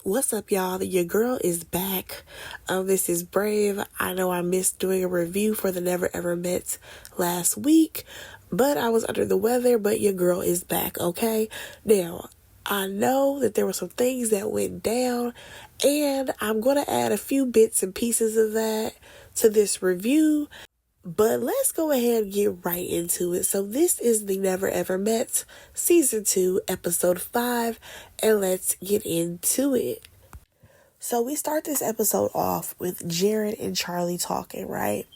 What's up, y'all? Your girl is back. This is Brave. I know I missed doing a review for the Never Ever Met last week, but I was under the weather, but your girl is back, okay? Now, I know that there were some things that went down, and I'm going to add a few bits and pieces of that to this review. But let's go ahead and get right into it. So this is the Never Ever Met Season 2, Episode 5, and let's get into it. So we start this episode off with Jared and Charlie talking, right?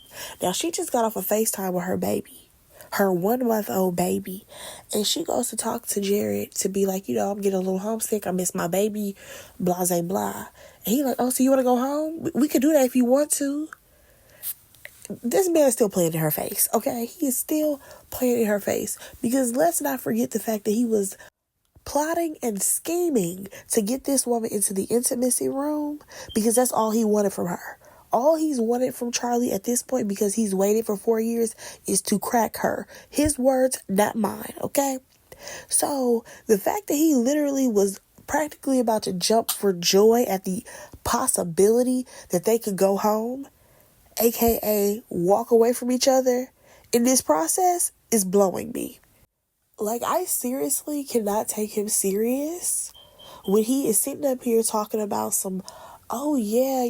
Now she just got off a FaceTime with her baby, her 1-month-old baby, and she goes to talk to Jared to be like, I'm getting a little homesick, I miss my baby, blah, blah, blah. And he like, oh, so you want to go home? We could do that if you want to. This man is still playing in her face, okay? He is still playing in her face. Because let's not forget the fact that he was plotting and scheming to get this woman into the intimacy room because that's all he wanted from her. All he's wanted from Charlie at this point, because he's waited for 4 years, is to crack her. His words, not mine, okay? So the fact that he literally was practically about to jump for joy at the possibility that they could go home, aka walk away from each other in this process, is blowing me. Like, I seriously cannot take him serious when he is sitting up here talking about some, oh yeah,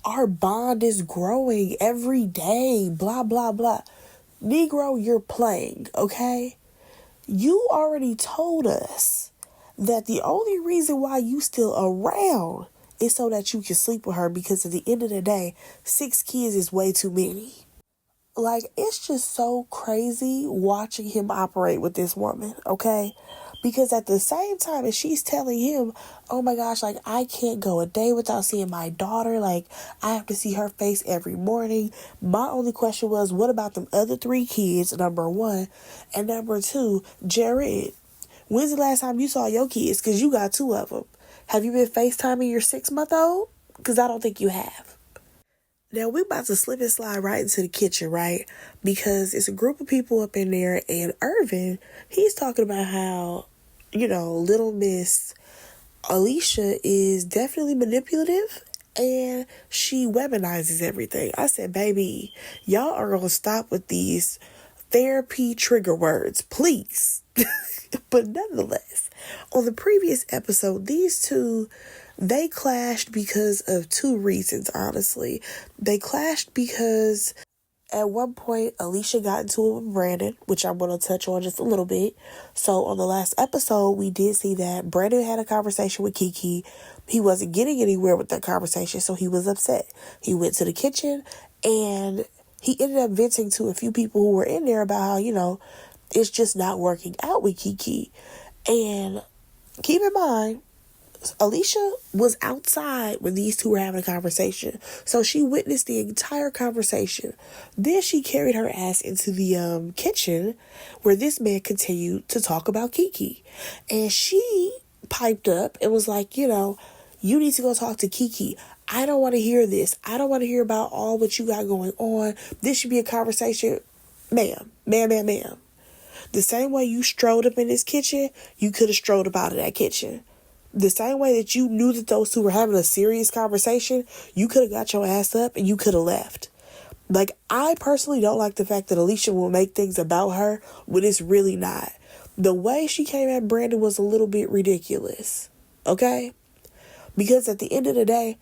our bond is growing every day, blah, blah, blah. Negro, you're playing, okay? You already told us that the only reason why you still around is so that you can sleep with her, because at the end of the day, 6 kids is way too many. Like, it's just so crazy watching him operate with this woman, okay? Because at the same time as she's telling him, oh my gosh, like, I can't go a day without seeing my daughter. Like, I have to see her face every morning. My only question was, what about them other 3 kids, number one? And number 2, Jared, when's the last time you saw your kids? Because you got 2 of them. Have you been FaceTiming your 6-month-old? Because I don't think you have. Now, we're about to slip and slide right into the kitchen, right? Because it's a group of people up in there, and Irvin, he's talking about how, little Miss Alicia is definitely manipulative, and she weaponizes everything. I said, baby, y'all are going to stop with these therapy trigger words, please. But nonetheless, on the previous episode, these two, they clashed because of 2 reasons, honestly. They clashed because at one point, Alicia got into it with Brandon, which I'm going to touch on just a little bit. So on the last episode, we did see that Brandon had a conversation with Kiki. He wasn't getting anywhere with that conversation, so he was upset. He went to the kitchen, and he ended up venting to a few people who were in there about how, it's just not working out with Kiki. And keep in mind, Alicia was outside when these two were having a conversation. So she witnessed the entire conversation. Then she carried her ass into the kitchen where this man continued to talk about Kiki. And she piped up and was like, you need to go talk to Kiki. I don't want to hear this. I don't want to hear about all what you got going on. This should be a conversation. Ma'am. The same way you strode up in this kitchen, you could have strode up out of that kitchen. The same way that you knew that those two were having a serious conversation, you could have got your ass up and you could have left. Like, I personally don't like the fact that Alicia will make things about her when it's really not. The way she came at Brandon was a little bit ridiculous, okay? Because at the end of the day,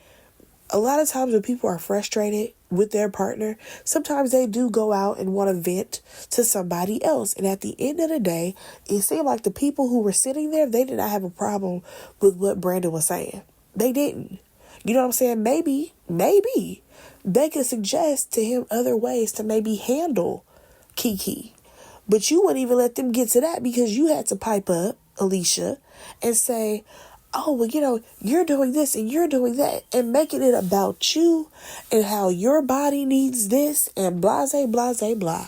a lot of times when people are frustrated with their partner, sometimes they do go out and want to vent to somebody else. And at the end of the day, it seemed like the people who were sitting there, they did not have a problem with what Brandon was saying. They didn't. You know what I'm saying? Maybe they could suggest to him other ways to maybe handle Kiki. But you wouldn't even let them get to that, because you had to pipe up, Alicia, and say, oh, well, you're doing this and you're doing that, and making it about you and how your body needs this and blase, blase, blah.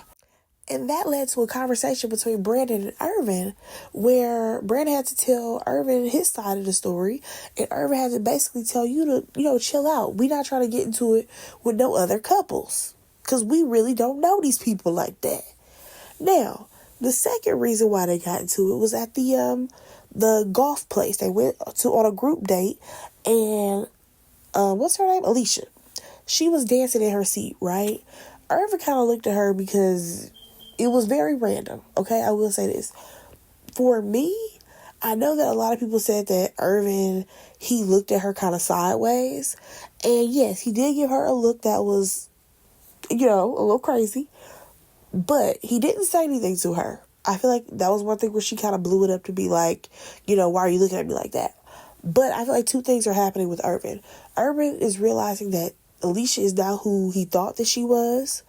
And that led to a conversation between Brandon and Irvin, where Brandon had to tell Irvin his side of the story, and Irvin had to basically tell you to, chill out. We're not trying to get into it with no other couples, because we really don't know these people like that. Now, the second reason why they got into it was at the the golf place. They went on a group date, and what's her name? Alicia. She was dancing in her seat, right? Irvin kind of looked at her because it was very random. Okay, I will say this. For me, I know that a lot of people said that Irvin, he looked at her kind of sideways. And yes, he did give her a look that was, a little crazy. But he didn't say anything to her. I feel like that was one thing where she kind of blew it up to be like, why are you looking at me like that? But I feel like two things are happening with Irvin. Irvin is realizing that Alicia is now who he thought that she was.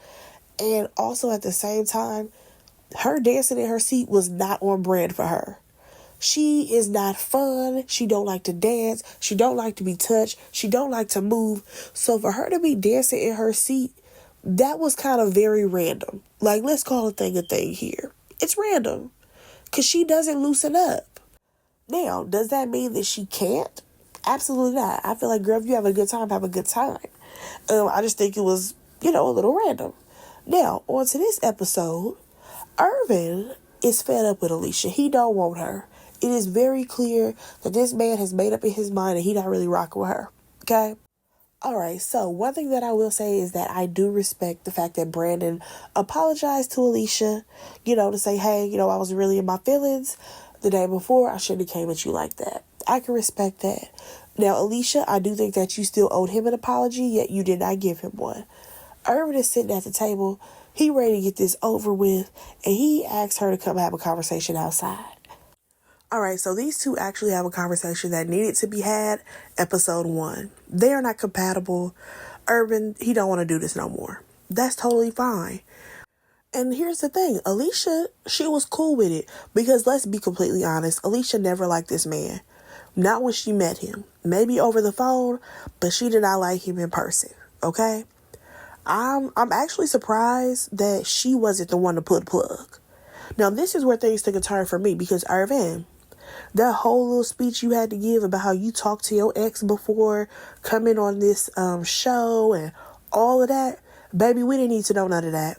And also at the same time, her dancing in her seat was not on brand for her. She is not fun. She don't like to dance. She don't like to be touched. She don't like to move. So for her to be dancing in her seat, that was kind of very random. Like, let's call a thing here. It's random. Because she doesn't loosen up. Now, does that mean that she can't? Absolutely not. I feel like, girl, if you have a good time, have a good time. I just think it was, a little random. Now, on to this episode, Irvin is fed up with Alicia. He don't want her. It is very clear that this man has made up in his mind that he not really rocking with her. Okay? Alright, so one thing that I will say is that I do respect the fact that Brandon apologized to Alicia, to say, hey, I was really in my feelings the day before. I shouldn't have came at you like that. I can respect that. Now, Alicia, I do think that you still owed him an apology, yet you did not give him one. Irvin is sitting at the table. He ready to get this over with, and he asked her to come have a conversation outside. Alright, so these two actually have a conversation that needed to be had, episode 1. They are not compatible. Irvin, he don't want to do this no more. That's totally fine. And here's the thing, Alicia, she was cool with it, because let's be completely honest, Alicia never liked this man. Not when she met him. Maybe over the phone, but she did not like him in person, okay? I'm actually surprised that she wasn't the one to pull the plug. Now, this is where things took a turn for me, because Irvin, that whole little speech you had to give about how you talked to your ex before coming on this show and all of that, baby, we didn't need to know none of that.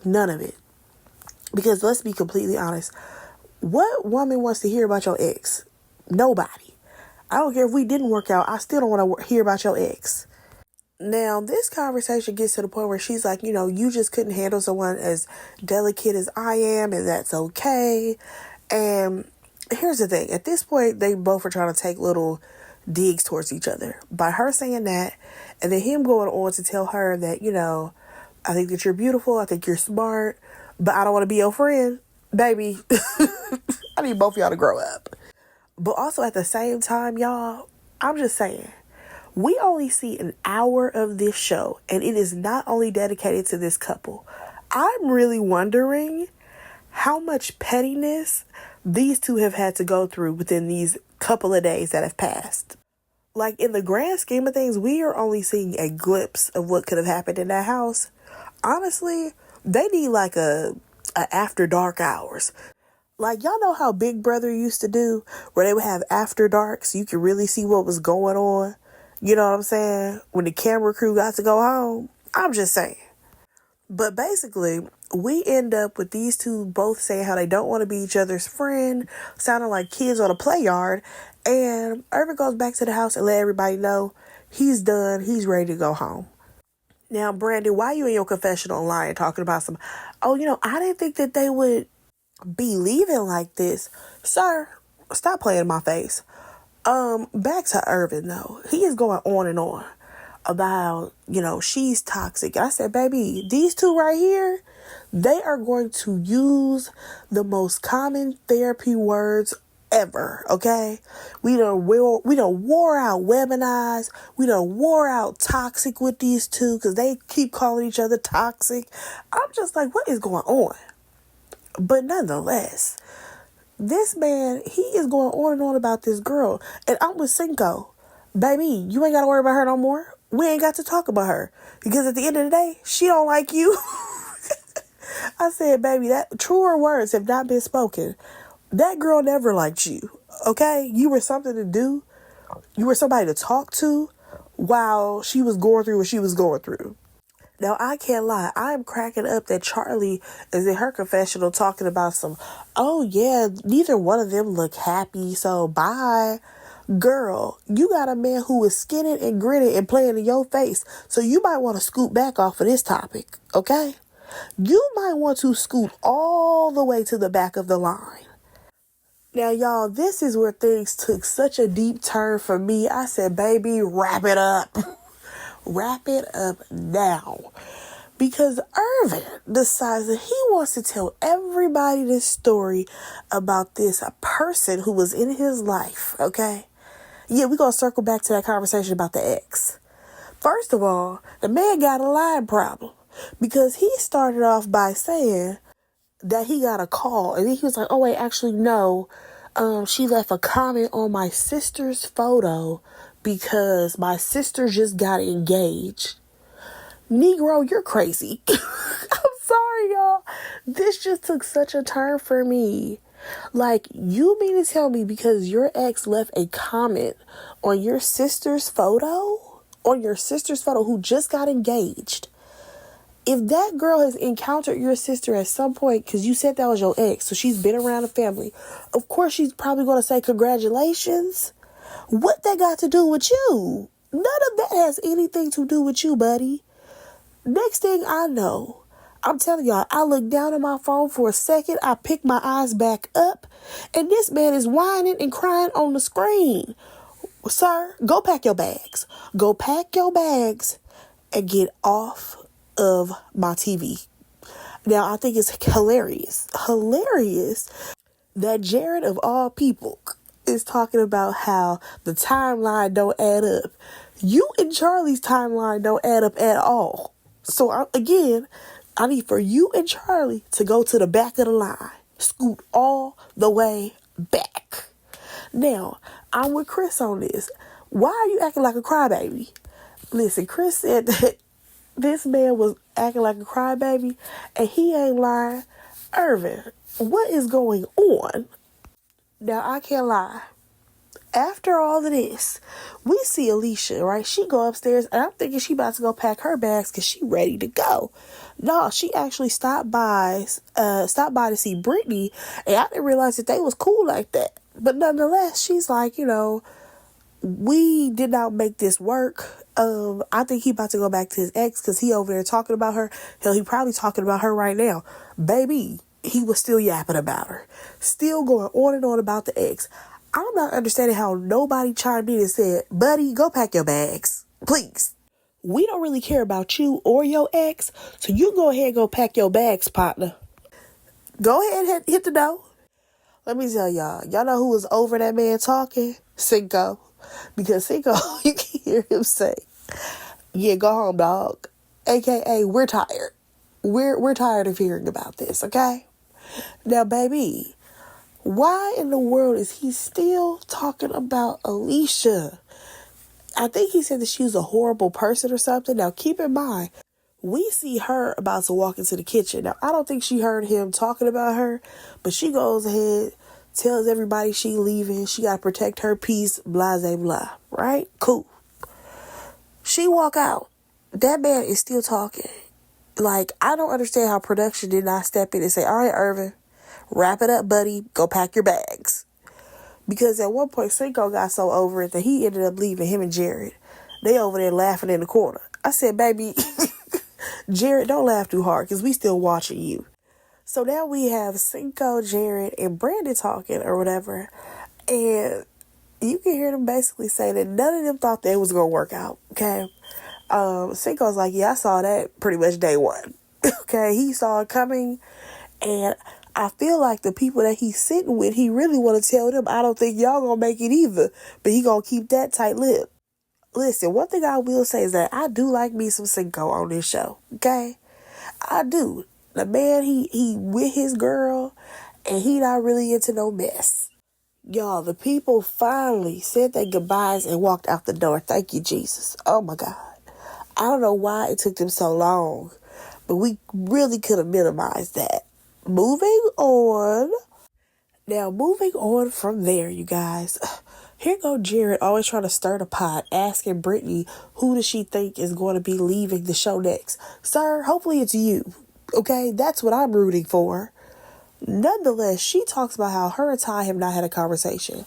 None of it. Because let's be completely honest, what woman wants to hear about your ex? Nobody. I don't care if we didn't work out, I still don't want to hear about your ex. Now, this conversation gets to the point where she's like, you just couldn't handle someone as delicate as I am, and that's okay. And here's the thing. At this point, they both are trying to take little digs towards each other. By her saying that, and then him going on to tell her that, I think that you're beautiful, I think you're smart, but I don't want to be your friend. Baby, I need both of y'all to grow up. But also at the same time, y'all, I'm just saying, we only see an hour of this show, and it is not only dedicated to this couple. I'm really wondering how much pettiness these two have had to go through within these couple of days that have passed. Like, in the grand scheme of things, we are only seeing a glimpse of what could have happened in that house. Honestly, they need like a after dark hours. Like, y'all know how Big Brother used to do, where they would have after dark so you could really see what was going on? You know what I'm saying? When the camera crew got to go home. I'm just saying. But basically, we end up with these two both saying how they don't want to be each other's friend, sounding like kids on a play yard. And Irvin goes back to the house and let everybody know he's done. He's ready to go home. Now, Brandon, why you in your confessional lying talking about I didn't think that they would be leaving like this. Sir, stop playing in my face. Back to Irvin, though. He is going on and on about, she's toxic. I said, baby, these two right here, they are going to use the most common therapy words ever, okay? We done wore out webinars. We done wore out toxic with these two because they keep calling each other toxic. I'm just like, what is going on? But nonetheless, this man, he is going on and on about this girl. And I'm with Cinco. Baby, you ain't got to worry about her no more. We ain't got to talk about her. Because at the end of the day, she don't like you. I said, baby, that truer words have not been spoken. That girl never liked you. Okay? You were something to do. You were somebody to talk to while she was going through what she was going through. Now, I can't lie. I am cracking up that Charlie is in her confessional talking about some, oh yeah, neither one of them look happy, so bye. Girl, you got a man who is skinning and grinning and playing in your face, so you might want to scoot back off of this topic, okay? You might want to scoot all the way to the back of the line. Now, y'all, this is where things took such a deep turn for me. I said, baby, wrap it up. Wrap it up now. Because Irvin decides that he wants to tell everybody this story about this person who was in his life, okay? Yeah, we're going to circle back to that conversation about the ex. First of all, the man got a line problem because he started off by saying that he got a call and then he was like, oh wait, actually no, she left a comment on my sister's photo because my sister just got engaged. Negro, you're crazy. I'm sorry, y'all. This just took such a turn for me. Like, you mean to tell me because your ex left a comment on your sister's photo? On your sister's photo who just got engaged? If that girl has encountered your sister at some point, because you said that was your ex, so she's been around the family, of course she's probably going to say congratulations. What that got to do with you? None of that has anything to do with you, buddy. Next thing I know, I'm telling y'all, I looked down at my phone for a second, I picked my eyes back up, and this man is whining and crying on the screen. Sir, go pack your bags. Go pack your bags and get off of my TV. Now, I think it's hilarious that Jared of all people is talking about how the timeline don't add up. You and Charlie's timeline don't add up at all. So I need for you and Charlie to go to the back of the line. Scoot all the way back. Now, I'm with Chris on this. Why are you acting like a crybaby? Listen, Chris said that this man was acting like a crybaby, and he ain't lying. Irvin, what is going on? Now, I can't lie. After all of this, we see Alicia, right? She go upstairs, and I'm thinking she about to go pack her bags because she ready to go. No, she actually stopped by to see Brittany, and I didn't realize that they was cool like that. But nonetheless, she's like, we did not make this work. I think he about to go back to his ex because he over there talking about her. Hell, he probably talking about her right now. Baby, he was still yapping about her. Still going on and on about the ex. I'm not understanding how nobody chimed in and said, buddy, go pack your bags. Please. We don't really care about you or your ex, so you go ahead and go pack your bags, partner. Go ahead and hit the door. Let me tell y'all. Y'all know who was over that man talking? Cinco. Because Cinco, you can hear him say, yeah, go home, dog. AKA, we're tired. We're tired of hearing about this, okay? Now, baby, why in the world is he still talking about Alicia? I think he said that she was a horrible person or something. Now, keep in mind, we see her about to walk into the kitchen. Now, I don't think she heard him talking about her, but she goes ahead, tells everybody she leaving. She got to protect her peace, blah, blah, blah. Right? Cool. She walk out. That man is still talking. Like, I don't understand how production did not step in and say, all right, Irvin, wrap it up, buddy. Go pack your bags. Because at one point, Cinco got so over it that he ended up leaving him and Jared. They over there laughing in the corner. I said, baby, Jared, don't laugh too hard because we still watching you. So now we have Cinco, Jared, and Brandon talking or whatever. And you can hear them basically say that none of them thought that it was going to work out. Okay. Cinco's like, yeah, I saw that pretty much day one. Okay. He saw it coming. And I feel like the people that he's sitting with, he really want to tell them, I don't think y'all going to make it either. But he going to keep that tight lip. Listen, one thing I will say is that I do like me some Cinco on this show. Okay. I do. The man, he with his girl, and he not really into no mess. Y'all, the people finally said their goodbyes and walked out the door. Thank you, Jesus. Oh, my God. I don't know why it took them so long, but we really could have minimized that. Moving on. Now, moving on from there, you guys. Here go Jared always trying to stir the pot, asking Brittany who does she think is going to be leaving the show next. Sir, hopefully it's you. Okay, that's what I'm rooting for. Nonetheless, she talks about how her and Ty have not had a conversation.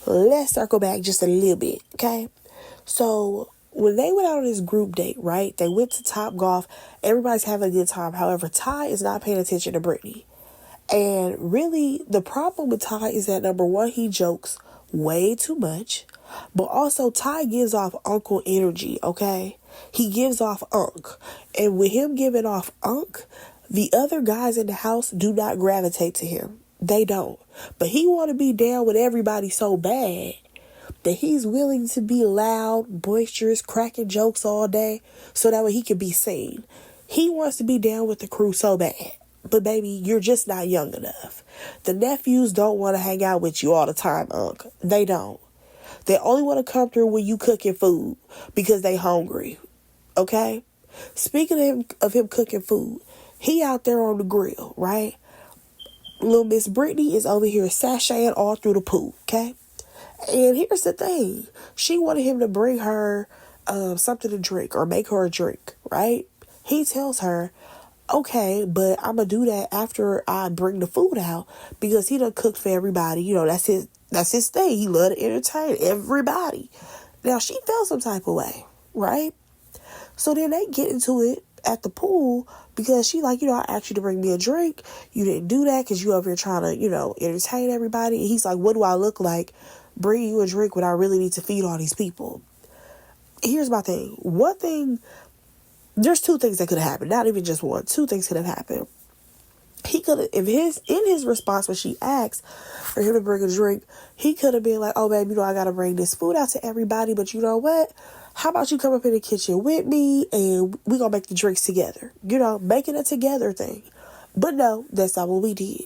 Let's circle back just a little bit, okay? So when they went out on this group date, right? They went to Top Golf. Everybody's having a good time. However, Ty is not paying attention to Brittany. And really, the problem with Ty is that, number one, he jokes way too much. But also, Ty gives off uncle energy, okay? He gives off unk. And with him giving off unk, the other guys in the house do not gravitate to him. They don't. But he want to be down with everybody so bad that he's willing to be loud, boisterous, cracking jokes all day so that way he can be seen. He wants to be down with the crew so bad. But baby, you're just not young enough. The nephews don't want to hang out with you all the time, Unc. They don't. They only want to come through when you cooking food because they hungry. Okay? Speaking of him cooking food, he out there on the grill, right? Little Miss Brittany is over here sashaying all through the pool, okay? And here's the thing. She wanted him to bring her something to drink or make her a drink, right? He tells her, okay, but I'm going to do that after I bring the food out because he done cooked for everybody. You know, that's his thing. He love to entertain everybody. Now, she felt some type of way, right? So then they get into it at the pool because she like, I asked you to bring me a drink. You didn't do that because you over here trying to, entertain everybody. And he's like, what do I look like bringing you a drink when I really need to feed all these people? Here's my thing. There's two things that could have happened. Not even just one. Two things could have happened. He could have, in his response when she asked for him to bring a drink, he could have been like, oh, babe, I got to bring this food out to everybody. But you know what? How about you come up in the kitchen with me and we going to make the drinks together? Making a together thing. But no, that's not what we did.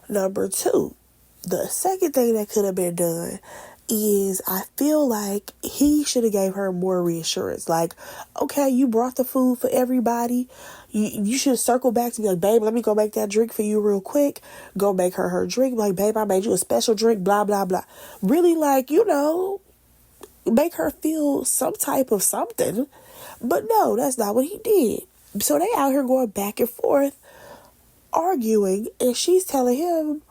Number two, the second thing that could have been done is I feel like he should have gave her more reassurance. Like, okay, you brought the food for everybody. You should circle back to be like, babe, let me go make that drink for you real quick. Go make her drink. Like, babe, I made you a special drink, blah, blah, blah. Really, like, make her feel some type of something. But no, that's not what he did. So they out here going back and forth, arguing, and she's telling him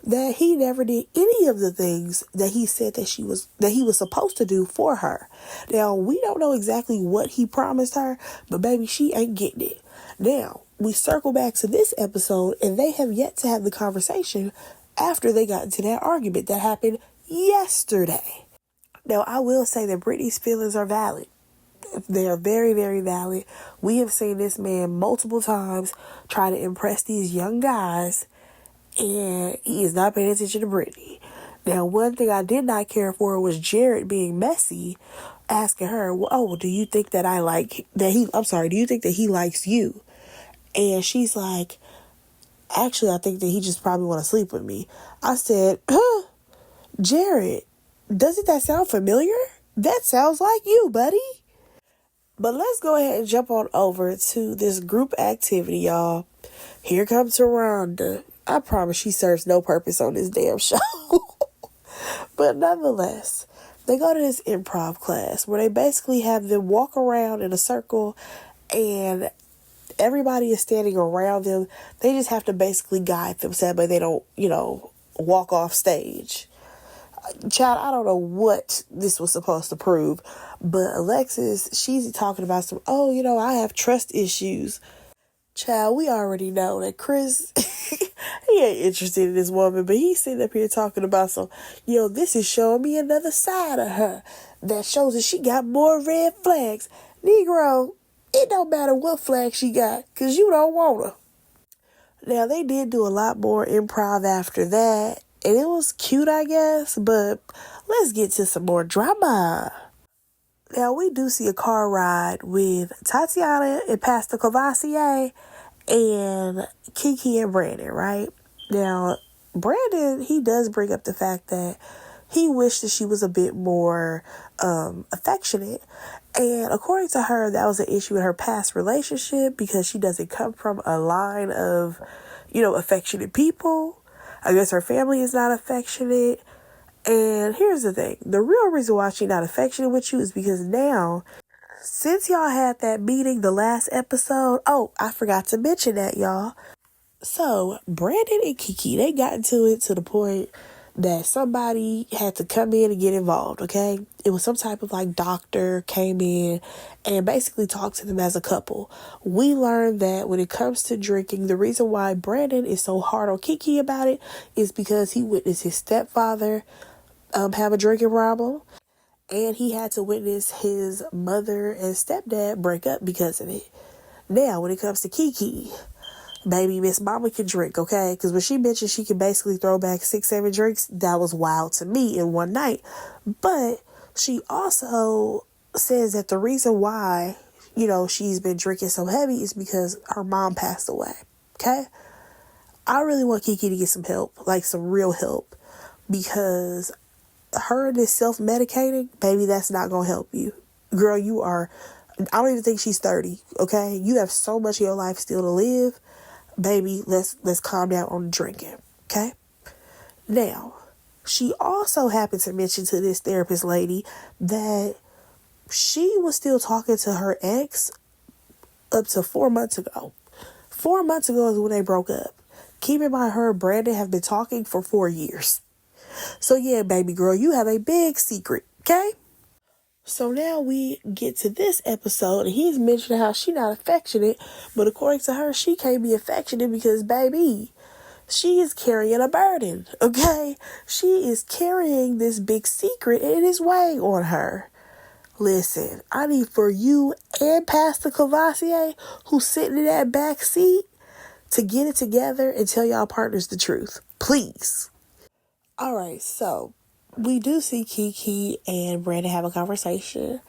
that he never did any of the things that he said that he was supposed to do for her. Now, we don't know exactly what he promised her, but baby, she ain't getting it. Now, we circle back to this episode, and they have yet to have the conversation after they got into that argument that happened yesterday. Now, I will say that Brittany's feelings are valid. They are very, very valid. We have seen this man multiple times try to impress these young guys, and he is not paying attention to Brittany. Now, one thing I did not care for was Jared being messy, asking her, well, oh, do you think that do you think that he likes you? And she's like, actually, I think that he just probably want to sleep with me. I said, Jared, doesn't that sound familiar? That sounds like you, buddy. But let's go ahead and jump on over to this group activity, y'all. Here comes Rhonda. I promise she serves no purpose on this damn show. But nonetheless, they go to this improv class where they basically have them walk around in a circle and everybody is standing around them. They just have to basically guide themselves, but they don't, walk off stage. Child, I don't know what this was supposed to prove, but Alexis, she's talking about I have trust issues. Child, we already know that Chris, he ain't interested in this woman, but he's sitting up here talking about this is showing me another side of her that shows that she got more red flags. Negro, it don't matter what flag she got, because you don't want her. Now, they did do a lot more improv after that, and it was cute, I guess, but let's get to some more drama. Now, we do see a car ride with Tatiana and Pastor Courvoisier and Kiki and Brandon, right? Now, Brandon, he does bring up the fact that he wished that she was a bit more affectionate. And according to her, that was an issue in her past relationship because she doesn't come from a line of, affectionate people. I guess her family is not affectionate. And here's the thing. The real reason why she's not affectionate with you is because now, since y'all had that meeting the last episode, oh, I forgot to mention that, y'all. So, Brandon and Kiki, they got into it to the point that somebody had to come in and get involved, okay? It was some type of like doctor came in and basically talked to them as a couple. We learned that when it comes to drinking, the reason why Brandon is so hard on Kiki about it is because he witnessed his stepfather have a drinking problem, and he had to witness his mother and stepdad break up because of it. Now, when it comes to Kiki, baby, Miss Mama can drink, okay? Because when she mentioned she could basically throw back 6-7 drinks, that was wild to me in one night. But she also says that the reason why, she's been drinking so heavy is because her mom passed away, okay? I really want Kiki to get some help, like some real help, because her and this self-medicating, baby, that's not going to help you. Girl, I don't even think she's 30, okay? You have so much of your life still to live. Baby, let's calm down on the drinking, okay? Now, she also happened to mention to this therapist lady that she was still talking to her ex up to 4 months ago. 4 months ago is when they broke up. Keep in mind, her and Brandon have been talking for 4 years. So yeah, baby girl, you have a big secret, okay? So now we get to this episode, and he's mentioning how she not affectionate, but according to her, she can't be affectionate because, baby, she is carrying a burden, okay? She is carrying this big secret, and it is weighing on her. Listen, I need for you and Pastor Cavassier, who's sitting in that back seat, to get it together and tell y'all partners the truth. Please. All right, so we do see Kiki and Brandon have a conversation.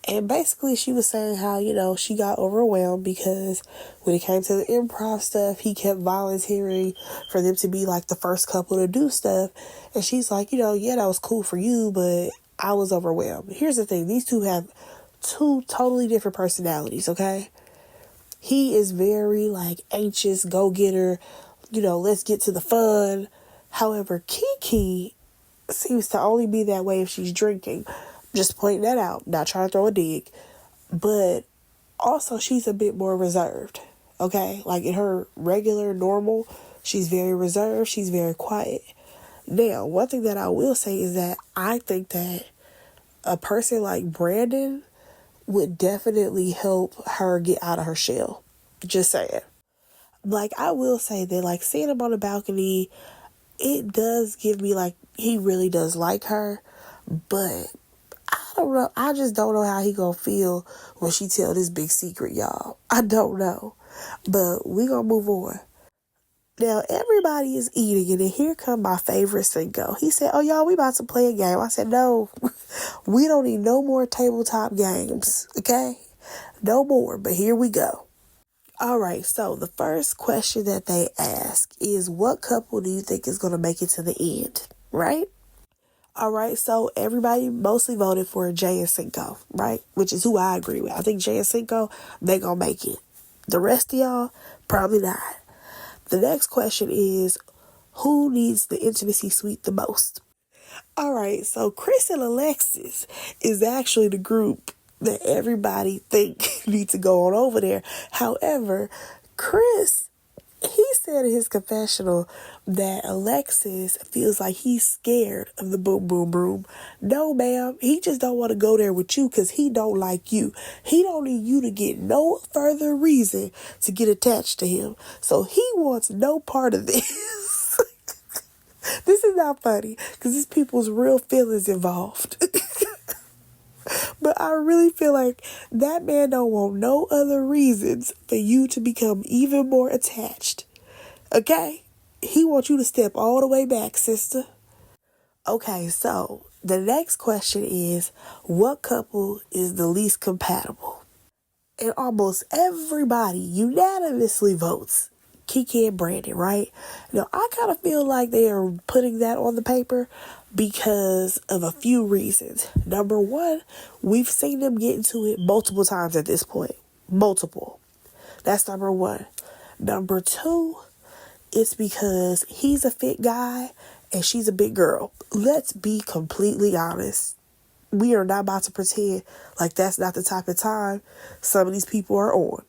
And basically she was saying how, she got overwhelmed because when it came to the improv stuff, he kept volunteering for them to be like the first couple to do stuff. And she's like, yeah, that was cool for you, but I was overwhelmed. Here's the thing. These two have two totally different personalities, okay? He is very like anxious, go-getter, let's get to the fun. However, Kiki seems to only be that way if she's drinking. Just pointing that out, not trying to throw a dig. But also, she's a bit more reserved, okay? Like in her regular, normal, she's very reserved, she's very quiet. Now, one thing that I will say is that I think that a person like Brandon would definitely help her get out of her shell. Just saying. Like, I will say that, like, seeing him on the balcony, it does give me, like, he really does like her, but I don't know. I just don't know how he gonna feel when she tell this big secret, y'all. I don't know, but we gonna move on. Now, everybody is eating, and then here come my favorite Cinco. He said, oh, y'all, we about to play a game. I said, no, we don't need no more tabletop games, okay? No more, but here we go. All right, so the first question that they ask is, what couple do you think is going to make it to the end, right? All right, so everybody mostly voted for Jay and Cinco, right? Which is who I agree with. I think Jay and Cinco, they going to make it. The rest of y'all, probably not. The next question is, who needs the intimacy suite the most? All right, so Chris and Alexis is actually the group that everybody think need to go on over there. However, Chris, he said in his confessional that Alexis feels like he's scared of the boom, boom, boom. No, ma'am. He just don't want to go there with you because he don't like you. He don't need you to get no further reason to get attached to him. So he wants no part of this. This is not funny because there's people's real feelings involved. But I really feel like that man don't want no other reasons for you to become even more attached. Okay? He wants you to step all the way back, sister. Okay, so the next question is, what couple is the least compatible? And almost everybody unanimously votes Kiki and Brandon, right? Now, I kind of feel like they are putting that on the paper because of a few reasons. Number one, we've seen them get into it multiple times at this point. Multiple. That's number one. Number two, it's because he's a fit guy and she's a big girl. let's be completely honest. We are not about to pretend like that's not the type of time some of these people are on.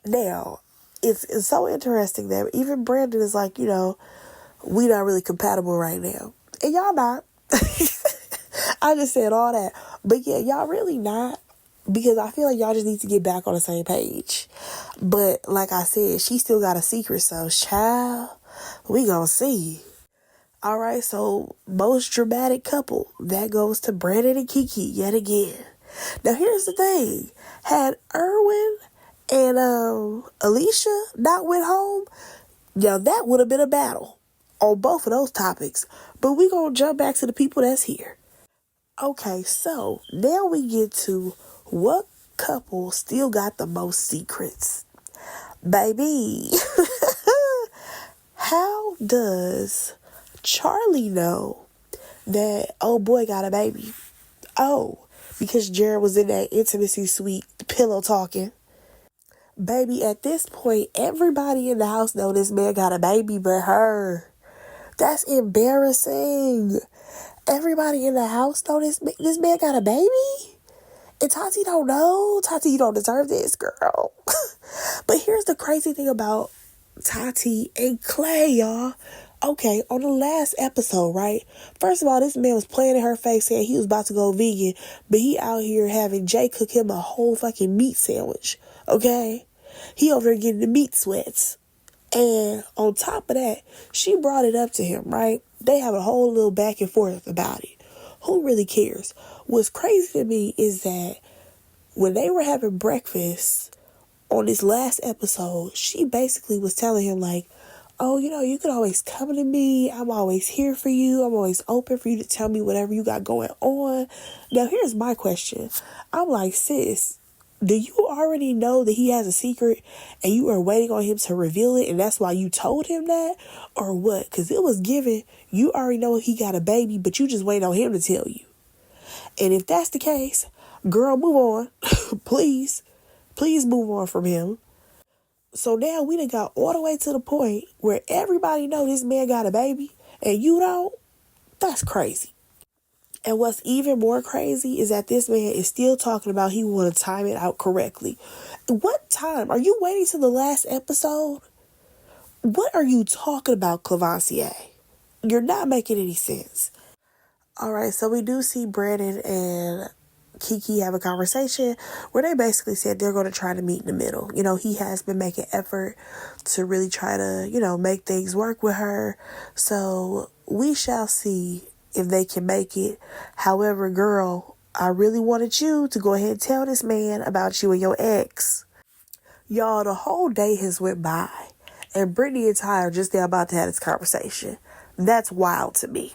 Now, it's so interesting that even Brandon is like, we not really compatible right now. And y'all not. I just said all that. But yeah, y'all really not. Because I feel like y'all just need to get back on the same page. But like I said, she still got a secret. So, child, we gonna see. All right, so most dramatic couple. That goes to Brandon and Kiki yet again. Now, here's the thing. Had Erwin and Alicia not went home, that would have been a battle on both of those topics. But we gonna jump back to the people that's here. Okay, so now we get to what couple still got the most secrets. Baby, how does Charlie know that old boy got a baby? Oh, because Jared was in that intimacy suite, pillow talking. Baby, at this point, everybody in the house know this man got a baby but her. That's embarrassing. Everybody in the house know this man got a baby? And Tati don't know. Tati, you don't deserve this, girl. But here's the crazy thing about Tati and Clay, y'all. Okay, on the last episode, right? First of all, this man was playing in her face saying he was about to go vegan, but he out here having Jay cook him a whole fucking meat sandwich, okay? He over there getting the meat sweats. And on top of that, she brought it up to him, right? They have a whole little back and forth about it. Who really cares? What's crazy to me is that when they were having breakfast on this last episode, she basically was telling him like, oh, you can always come to me. I'm always here for you. I'm always open for you to tell me whatever you got going on. Now, here's my question. I'm like, sis, do you already know that he has a secret and you are waiting on him to reveal it and that's why you told him that? Or what? Because it was given, you already know he got a baby, but you just wait on him to tell you. And if that's the case, girl, move on. Please move on from him. So now we done got all the way to the point where everybody know this man got a baby and you don't. That's crazy. And what's even more crazy is that this man is still talking about he want to time it out correctly. What time? Are you waiting till the last episode? What are you talking about, Clavancier? You're not making any sense. All right, so we do see Brandon and Kiki have a conversation where they basically said they're going to try to meet in the middle. He has been making effort to really try to, make things work with her. So we shall see if they can make it. However, girl, I really wanted you to go ahead and tell this man about you and your ex. Y'all, the whole day has went by and Brittany and Ty are just now about to have this conversation. That's wild to me.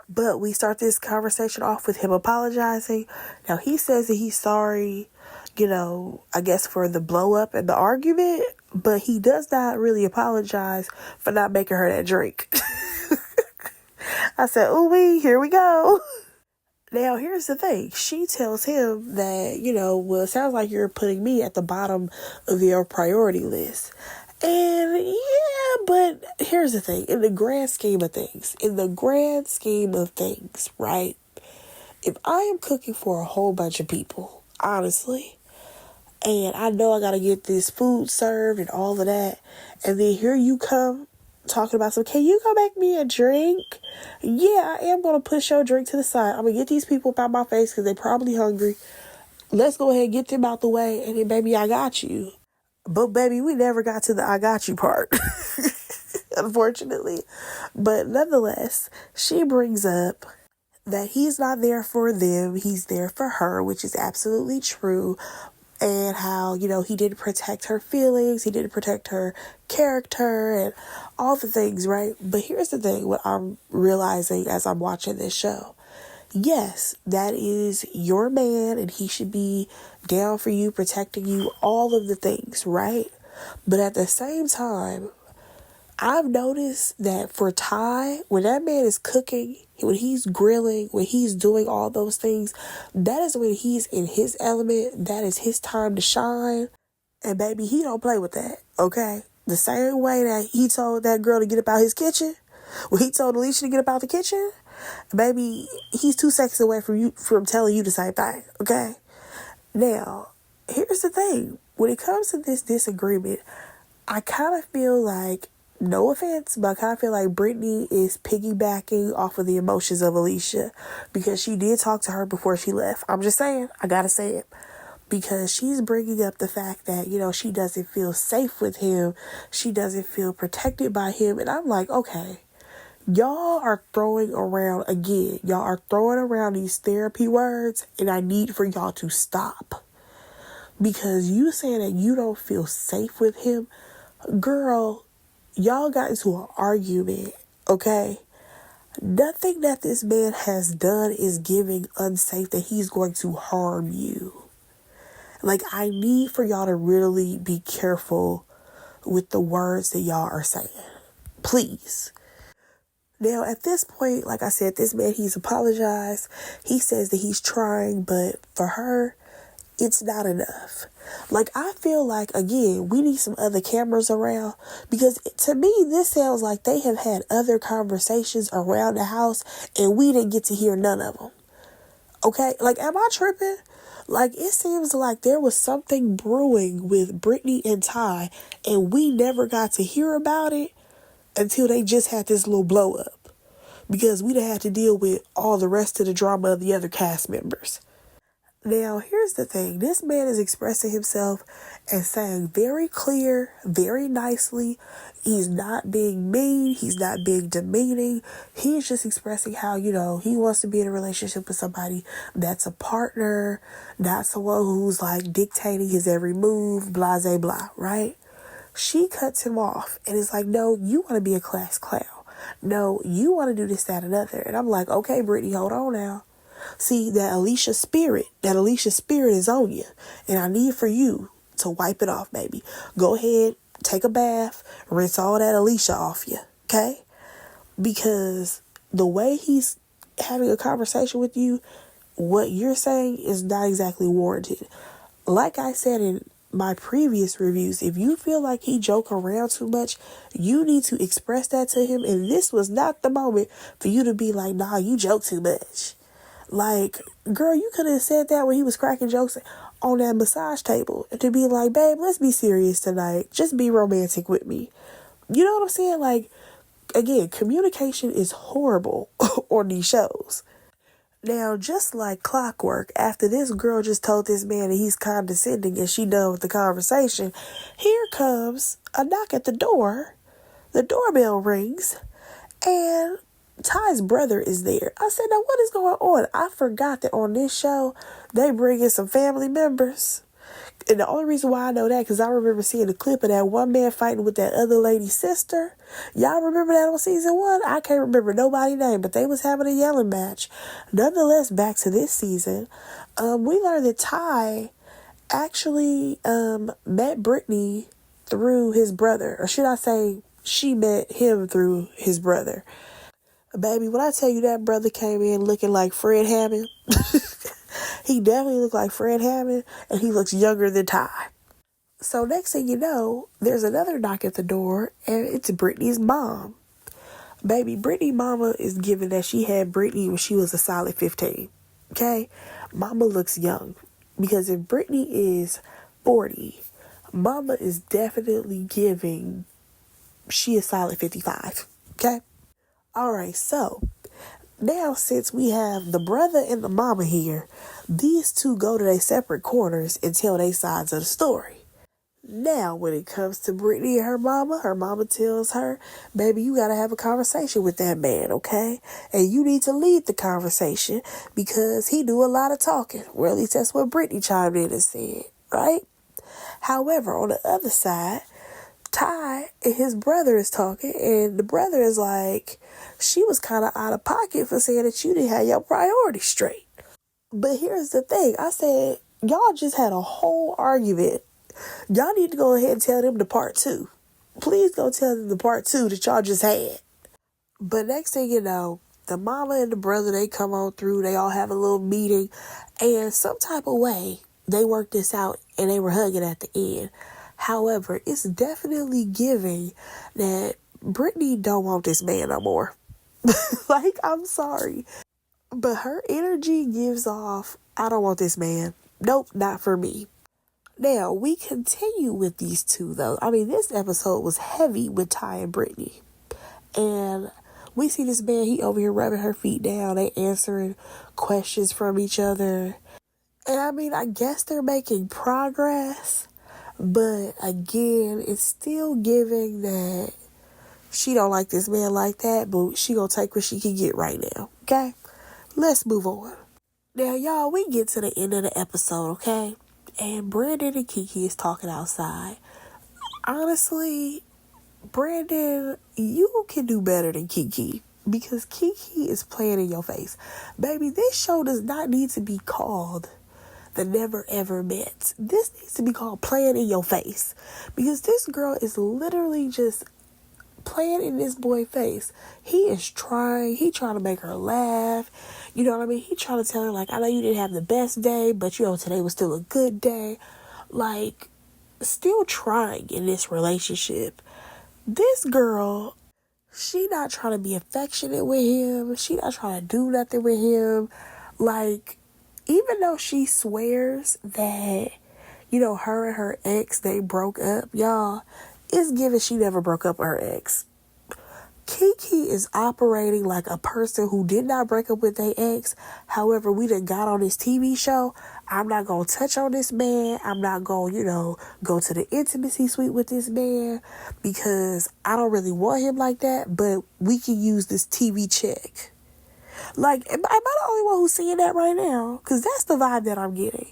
But we start this conversation off with him apologizing. Now, he says that he's sorry, I guess for the blow up and the argument, but he does not really apologize for not making her that drink. I said, ooh-wee, here we go. Now, here's the thing. She tells him that, well, it sounds like you're putting me at the bottom of your priority list. And yeah, but here's the thing. In the grand scheme of things, right? If I am cooking for a whole bunch of people, honestly, and I know I got to get this food served and all of that, and then here you come talking about can you go make me a drink? Yeah, I am going to push your drink to the side. I'm going to get these people about my face because they're probably hungry. Let's go ahead and get them out the way, and then baby, I got you. But baby, we never got to the I got you part, unfortunately. But nonetheless, she brings up that he's not there for them. He's there for her, which is absolutely true. And how, he didn't protect her feelings. He didn't protect her character and all the things, right? But here's the thing, what I'm realizing as I'm watching this show. Yes, that is your man and he should be down for you, protecting you, all of the things, right? But at the same time, I've noticed that for Ty, when that man is cooking, when he's grilling, when he's doing all those things, that is when he's in his element. That is his time to shine. And baby, he don't play with that, okay? The same way that he told that girl to get about his kitchen, when he told Alicia to get about the kitchen, Baby, he's 2 seconds away from telling you the same thing, okay? Now, here's the thing. When it comes to this disagreement, I kind of feel like, no offense, but I kind of feel like Brittany is piggybacking off of the emotions of Alicia because she did talk to her before she left. I'm just saying, I gotta say it. Because she's bringing up the fact that, she doesn't feel safe with him. She doesn't feel protected by him. And I'm like, okay, y'all are throwing around these therapy words, and I need for y'all to stop. Because you saying that you don't feel safe with him, girl, y'all got into an argument, okay? Nothing that this man has done is giving unsafe that he's going to harm you. Like, I need for y'all to really be careful with the words that y'all are saying. Please. Now, at this point, like I said, this man, he's apologized. He says that he's trying, but for her, it's not enough. Like, I feel like, again, we need some other cameras around, because to me, this sounds like they have had other conversations around the house and we didn't get to hear none of them. Okay? Like, am I tripping? Like, it seems like there was something brewing with Brittany and Ty, and we never got to hear about it until they just had this little blow up. Because we'd have had to deal with all the rest of the drama of the other cast members. Now, here's the thing. This man is expressing himself and saying very clear, very nicely. He's not being mean. He's not being demeaning. He's just expressing how, he wants to be in a relationship with somebody that's a partner, not someone who's like dictating his every move, blah, blah, blah, right? She cuts him off and is like, no, you want to be a class clown. No, you want to do this, that, and another. And I'm like, okay, Brittany, hold on now. See, that Alicia spirit is on you. And I need for you to wipe it off, baby. Go ahead, take a bath, rinse all that Alicia off you, okay? Because the way he's having a conversation with you, what you're saying is not exactly warranted. Like I said in my previous reviews, if you feel like he joke around too much, you need to express that to him. And this was not the moment for you to be like, nah, you joke too much. Like, girl, you could have said that when he was cracking jokes on that massage table. To be like, babe, let's be serious tonight. Just be romantic with me. You know what I'm saying? Like, again, communication is horrible on these shows. Now, just like clockwork, after this girl just told this man that he's condescending and she done with the conversation, here comes a knock at the door. The doorbell rings, and Ty's brother is there. I said, now what is going on? I forgot that on this show, they bring in some family members. And the only reason why I know that, because I remember seeing a clip of that one man fighting with that other lady's sister. Y'all remember that on season 1? I can't remember nobody's name, but they was having a yelling match. Nonetheless, back to this season, we learned that Ty actually met Brittany through his brother. Or should I say, she met him through his brother. Baby, when I tell you that brother came in looking like Fred Hammond, he definitely looked like Fred Hammond, and he looks younger than Ty. So next thing you know, there's another knock at the door, and it's Brittany's mom. Baby, Brittany's mama is giving that she had Brittany when she was a solid 15. Okay? Mama looks young. Because if Brittany is 40, mama is definitely giving she a solid 55. Okay? Alright, so now since we have the brother and the mama here, these two go to their separate corners and tell their sides of the story. Now, when it comes to Brittany and her mama tells her, baby, you gotta have a conversation with that man, okay? And you need to lead the conversation because he do a lot of talking. Well, at least that's what Brittany chimed in and said, right? However, on the other side, Ty and his brother is talking, and the brother is like, she was kind of out of pocket for saying that you didn't have your priorities straight. But here's the thing. I said, y'all just had a whole argument. Y'all need to go ahead and tell them the part 2. Please go tell them the part 2 that y'all just had. But next thing you know, the mama and the brother, they come on through. They all have a little meeting. And some type of way, they worked this out and they were hugging at the end. However, it's definitely giving that Brittany don't want this man no more. Like, I'm sorry. But her energy gives off, I don't want this man. Nope, not for me. Now, we continue with these two, though. I mean, this episode was heavy with Ty and Brittany. And we see this man, he over here rubbing her feet down. They answering questions from each other. And I mean, I guess they're making progress. But again, it's still giving that she don't like this man like that, but she gonna take what she can get right now. Okay? Let's move on. Now, y'all, we get to the end of the episode, okay? And Brandon and Kiki is talking outside. Honestly, Brandon, you can do better than Kiki. Because Kiki is playing in your face. Baby, this show does not need to be called The Never Ever Met. This needs to be called Playing in Your Face. Because this girl is literally just playing in this boy's face. He trying to make her laugh. You know what I mean? He trying to tell her, like, I know you didn't have the best day, but, you know, today was still a good day. Like, still trying in this relationship. This girl, she not trying to be affectionate with him. She not trying to do nothing with him. Like, even though she swears that, you know, her and her ex, they broke up, y'all, it's given she never broke up with her ex. Kiki is operating like a person who did not break up with their ex. However, we done got on this TV show. I'm not going to touch on this man. I'm not going, you know, go to the intimacy suite with this man because I don't really want him like that, but we can use this TV check. Like, am I the only one who's seeing that right now? Because that's the vibe that I'm getting.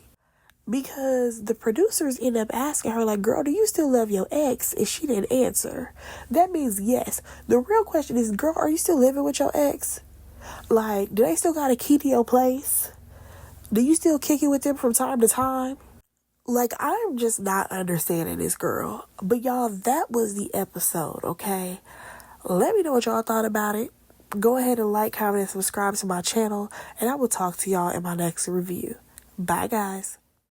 Because the producers end up asking her, like, girl, do you still love your ex? And she didn't answer. That means yes. The real question is, girl, are you still living with your ex? Like, do they still got a key to your place? Do you still kick it with them from time to time? Like, I'm just not understanding this girl. But y'all, that was the episode, okay? Let me know what y'all thought about it. Go ahead and like, comment, and subscribe to my channel. And I will talk to y'all in my next review. Bye, guys.